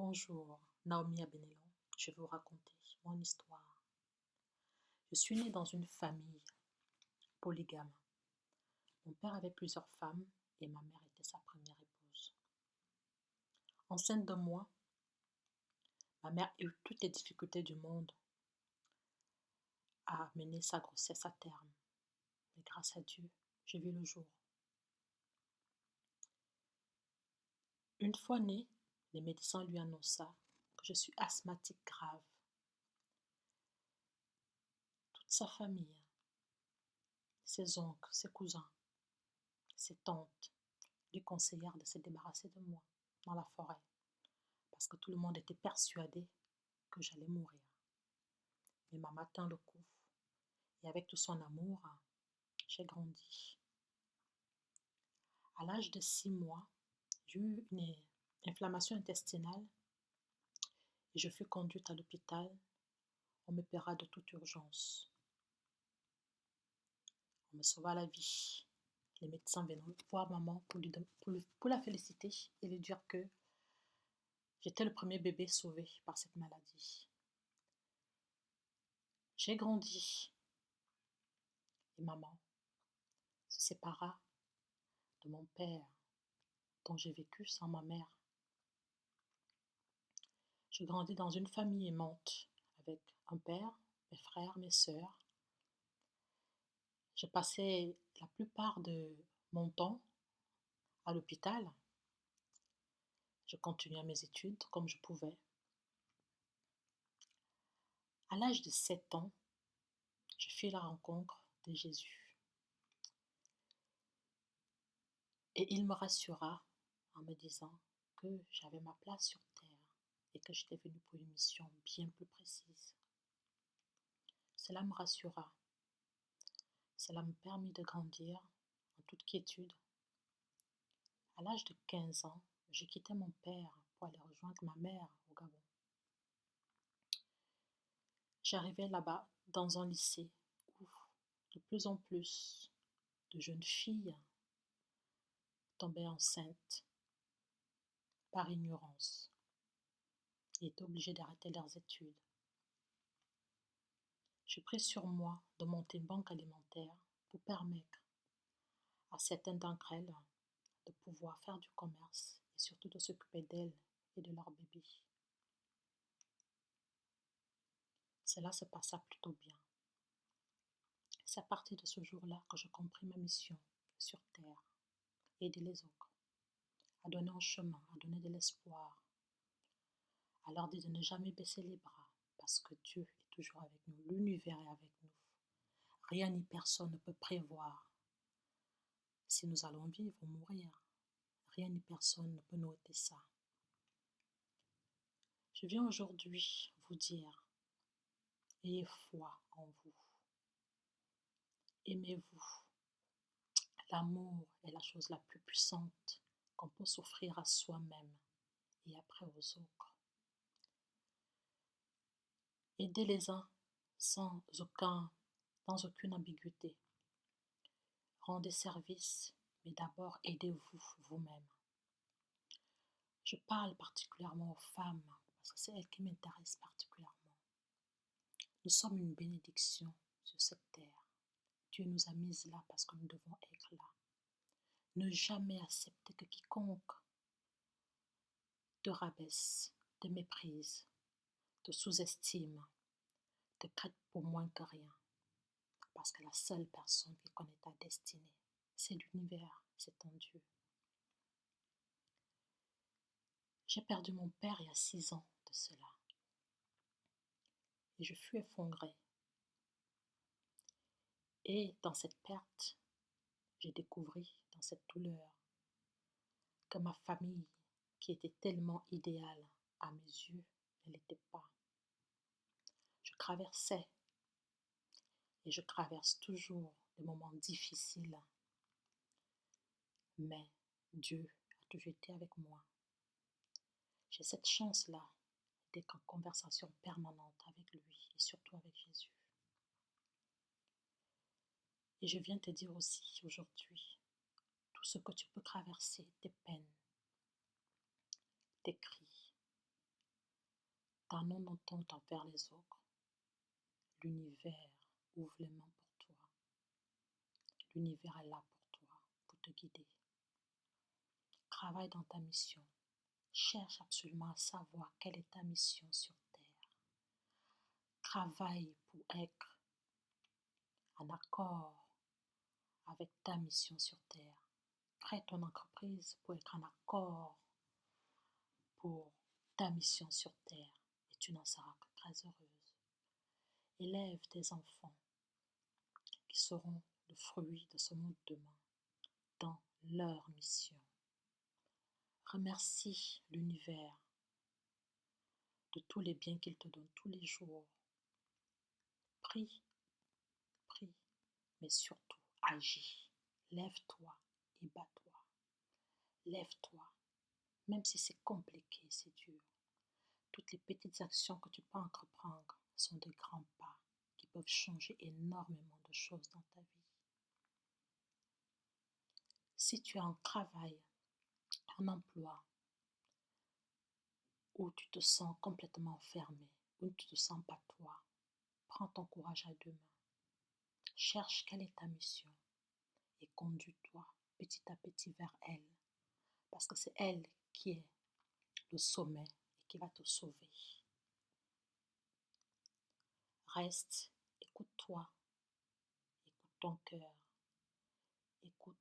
Bonjour, Naomi Abenelon. Je vais vous raconter mon histoire. Je suis née dans une famille polygame. Mon père avait plusieurs femmes et ma mère était sa première épouse. Enceinte de moi, ma mère a eu toutes les difficultés du monde à mener sa grossesse à terme. Mais grâce à Dieu, j'ai vu le jour. Une fois née, les médecins lui annonça que je suis asthmatique grave. Toute sa famille, ses oncles, ses cousins, ses tantes, lui conseillèrent de se débarrasser de moi dans la forêt parce que tout le monde était persuadé que j'allais mourir. Mais maman tint le coup et avec tout son amour, j'ai grandi. À l'âge de 6 mois, j'ai eu une inflammation intestinale et je fus conduite à l'hôpital. On m'opéra de toute urgence. On me sauva la vie. Les médecins venaient voir maman pour la féliciter et lui dire que j'étais le premier bébé sauvé par cette maladie. J'ai grandi et maman se sépara de mon père dont j'ai vécu sans ma mère. Je grandis dans une famille aimante avec un père, mes frères, mes sœurs. Je passais la plupart de mon temps à l'hôpital. Je continuais mes études comme je pouvais. À l'âge de 7 ans, je fis la rencontre de Jésus. Et il me rassura en me disant que j'avais ma place sur terre et que j'étais venue pour une mission bien plus précise. Cela me rassura. Cela me permit de grandir en toute quiétude. À l'âge de 15 ans, j'ai quitté mon père pour aller rejoindre ma mère au Gabon. J'arrivais là-bas dans un lycée où de plus en plus de jeunes filles tombaient enceintes par ignorance et étaient obligées d'arrêter leurs études. J'ai pris sur moi de monter une banque alimentaire pour permettre à certaines d'entre elles de pouvoir faire du commerce et surtout de s'occuper d'elles et de leurs bébés. Cela se passa plutôt bien. C'est à partir de ce jour-là que je compris ma mission sur terre, aider les autres, à donner un chemin, à donner de l'espoir, à leur dire de ne jamais baisser les bras parce que Dieu est toujours avec nous, l'univers est avec nous. Rien ni personne ne peut prévoir si nous allons vivre ou mourir. Rien ni personne ne peut nous ôter ça. Je viens aujourd'hui vous dire, ayez foi en vous. Aimez-vous. L'amour est la chose la plus puissante qu'on peut s'offrir à soi-même et après aux autres. Aidez les uns sans aucune ambiguïté. Rendez service, mais d'abord aidez-vous vous-même. Je parle particulièrement aux femmes, parce que c'est elles qui m'intéressent particulièrement. Nous sommes une bénédiction sur cette terre. Dieu nous a mises là parce que nous devons être là. Ne jamais accepter que quiconque te rabaisse, te méprise, te sous-estime, te traite pour moins que rien. Parce que la seule personne qui connaît ta destinée, c'est l'univers, c'est ton Dieu. J'ai perdu mon père il y a 6 ans de cela. Et je fus effondrée. Et dans cette perte, j'ai découvert dans cette douleur que ma famille, qui était tellement idéale à mes yeux, ne l'était pas. Je traversais et je traverse toujours des moments difficiles, mais Dieu a toujours été avec moi. J'ai cette chance-là d'être en conversation permanente avec lui et surtout avec Jésus. Et je viens te dire aussi aujourd'hui, tout ce que tu peux traverser, tes peines, tes cris, ta non-entente envers les autres, l'univers ouvre les mains pour toi. L'univers est là pour toi, pour te guider. Travaille dans ta mission. Cherche absolument à savoir quelle est ta mission sur Terre. Travaille pour être en accord avec ta mission sur Terre. Crée ton entreprise pour être en accord pour ta mission sur Terre et tu n'en seras que très heureuse. Élève tes enfants qui seront le fruit de ce monde demain dans leur mission. Remercie l'univers de tous les biens qu'il te donne tous les jours. Prie, prie, mais surtout agis. Lève-toi et bats-toi. Lève-toi, même si c'est compliqué, c'est dur. Toutes les petites actions que tu peux entreprendre sont de grands pas qui peuvent changer énormément de choses dans ta vie. Si tu as un travail, un emploi où tu te sens complètement enfermé, où tu ne te sens pas toi, prends ton courage à deux mains. Cherche quelle est ta mission et conduis-toi petit à petit vers elle, parce que c'est elle qui est le sommet et qui va te sauver. Reste, écoute-toi, écoute ton cœur, écoute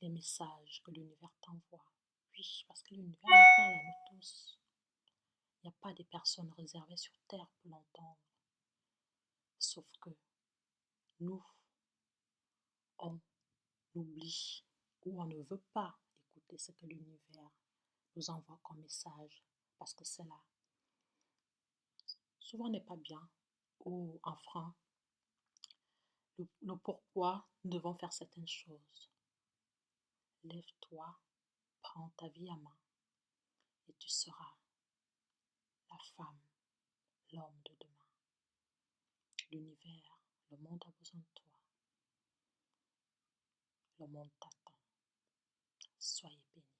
les messages que l'univers t'envoie. Oui, parce que l'univers nous parle à nous tous. Il n'y a pas des personnes réservées sur Terre pour l'entendre. Sauf que nous, on oublie ou on ne veut pas écouter ce que l'univers nous envoie comme message parce que c'est là. Souvent on n'est pas bien ou en frein le pourquoi nous devons faire certaines choses. Lève-toi, prends ta vie à main et tu seras la femme, l'homme de demain. L'univers, le monde a besoin de toi. Le monde t'attend. Soyez bénis.